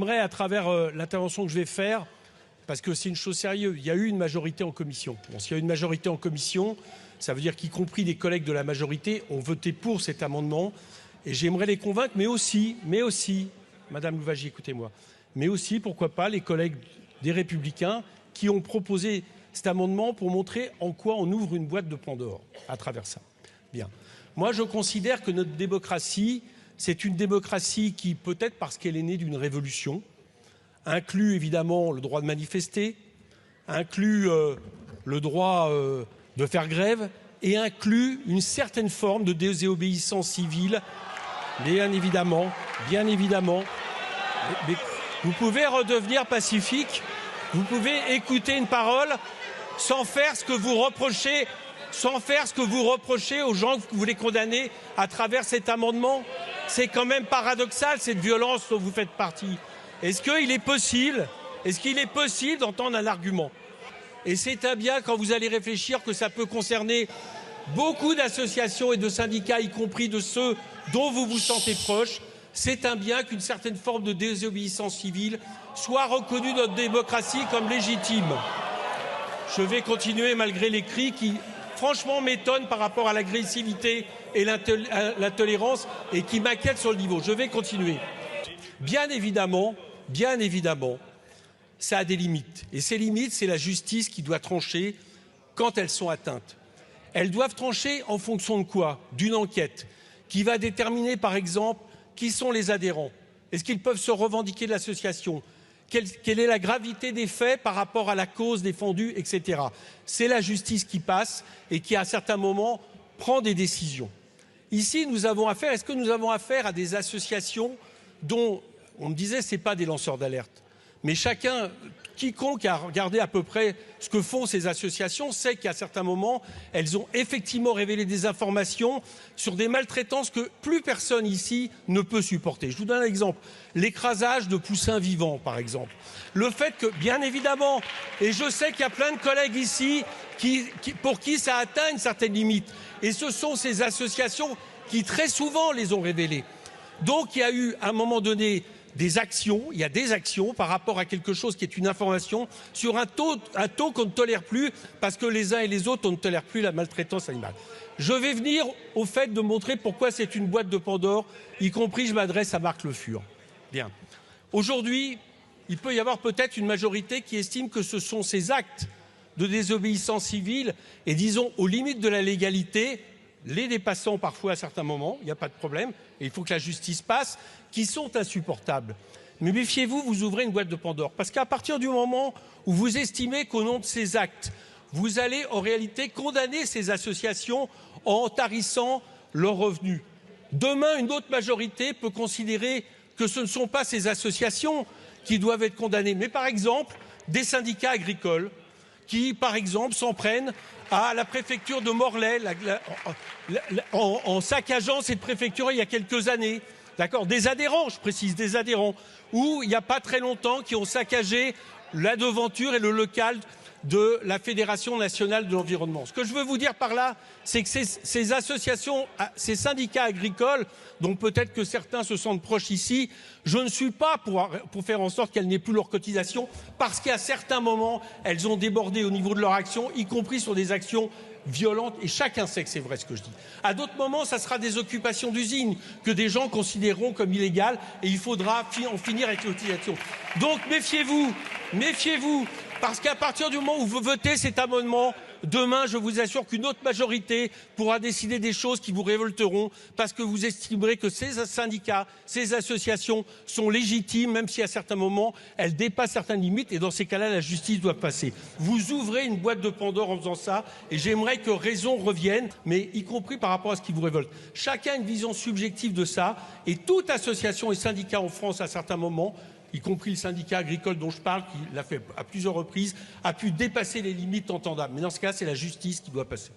j'aimerais, à travers l'intervention que je vais faire, parce que c'est une chose sérieuse, il y a eu une majorité en commission. Bon, s'il y a eu une majorité en commission, ça veut dire qu'y compris des collègues de la majorité ont voté pour cet amendement. Et j'aimerais les convaincre, mais aussi, Madame Louwagie, écoutez-moi, mais aussi, pourquoi pas, les collègues des Républicains qui ont proposé cet amendement pour montrer en quoi on ouvre une boîte de Pandore à travers ça. Bien. Moi, je considère que notre démocratie, c'est une démocratie qui, peut-être parce qu'elle est née d'une révolution, inclut évidemment le droit de manifester, inclut le droit de faire grève et inclut une certaine forme de désobéissance civile, bien évidemment. Mais vous pouvez redevenir pacifique, vous pouvez écouter une parole sans faire ce que vous reprochez, aux gens que vous voulez condamner à travers cet amendement. C'est quand même paradoxal, cette violence dont vous faites partie. Est-ce qu'il est possible d'entendre un argument? Et c'est un bien, quand vous allez réfléchir, que ça peut concerner beaucoup d'associations et de syndicats, y compris de ceux dont vous vous sentez proche. C'est un bien qu'une certaine forme de désobéissance civile soit reconnue dans notre démocratie comme légitime. Je vais continuer malgré les cris qui, franchement, m'étonnent par rapport à l'agressivité et l'intolérance et qui m'inquiètent sur le niveau. Je vais continuer. Bien évidemment, ça a des limites. Et ces limites, c'est la justice qui doit trancher quand elles sont atteintes. Elles doivent trancher en fonction de quoi? D'une enquête qui va déterminer, par exemple, qui sont les adhérents. Est-ce qu'ils peuvent se revendiquer de l'association? Quelle est la gravité des faits par rapport à la cause défendue, etc. C'est la justice qui passe et qui, à certains moments, prend des décisions. Ici, est-ce que nous avons affaire à des associations dont, on me disait, ce n'est pas des lanceurs d'alerte, mais quiconque a regardé à peu près ce que font ces associations sait qu'à certains moments, elles ont effectivement révélé des informations sur des maltraitances que plus personne ici ne peut supporter. Je vous donne un exemple. L'écrasage de poussins vivants, par exemple. Le fait que, bien évidemment, et je sais qu'il y a plein de collègues ici pour qui ça atteint une certaine limite. Et ce sont ces associations qui, très souvent, les ont révélées. Donc, il y a eu, à un moment donné, il y a des actions par rapport à quelque chose qui est une information sur un taux qu'on ne tolère plus parce que les uns et les autres, on ne tolère plus la maltraitance animale. Je vais venir au fait de montrer pourquoi c'est une boîte de Pandore, y compris je m'adresse à Marc Le Fur. Bien. Aujourd'hui, il peut y avoir peut-être une majorité qui estime que ce sont ces actes de désobéissance civile et, disons, aux limites de la légalité, les dépassant parfois à certains moments, il n'y a pas de problème, et il faut que la justice passe, qui sont insupportables. Mais méfiez-vous, vous ouvrez une boîte de Pandore. Parce qu'à partir du moment où vous estimez qu'au nom de ces actes, vous allez en réalité condamner ces associations en tarissant leurs revenus. Demain, une autre majorité peut considérer que ce ne sont pas ces associations qui doivent être condamnées, mais par exemple des syndicats agricoles qui, par exemple, s'en prennent à la préfecture de Morlaix en saccageant cette préfecture il y a quelques années. D'accord, des adhérents, je précise, des adhérents, où il n'y a pas très longtemps, qui ont saccagé la devanture et le local de la Fédération nationale de l'environnement. Ce que je veux vous dire par là, c'est que ces associations, ces syndicats agricoles, dont peut-être que certains se sentent proches ici, je ne suis pas pour faire en sorte qu'elles n'aient plus leur cotisation, parce qu'à certains moments, elles ont débordé au niveau de leur action, y compris sur des actions violentes, et chacun sait que c'est vrai ce que je dis. À d'autres moments, ça sera des occupations d'usines que des gens considéreront comme illégales, et il faudra en finir avec l'utilisation. Donc méfiez-vous, parce qu'à partir du moment où vous votez cet amendement, demain, je vous assure qu'une autre majorité pourra décider des choses qui vous révolteront, parce que vous estimerez que ces syndicats, ces associations sont légitimes, même si à certains moments, elles dépassent certaines limites, et dans ces cas-là, la justice doit passer. Vous ouvrez une boîte de Pandore en faisant ça, et j'aimerais que raison revienne, mais y compris par rapport à ce qui vous révolte. Chacun a une vision subjective de ça, et toute association et syndicat en France, à certains moments, y compris le syndicat agricole dont je parle, qui l'a fait à plusieurs reprises, a pu dépasser les limites entendables. Mais dans ce cas, c'est la justice qui doit passer.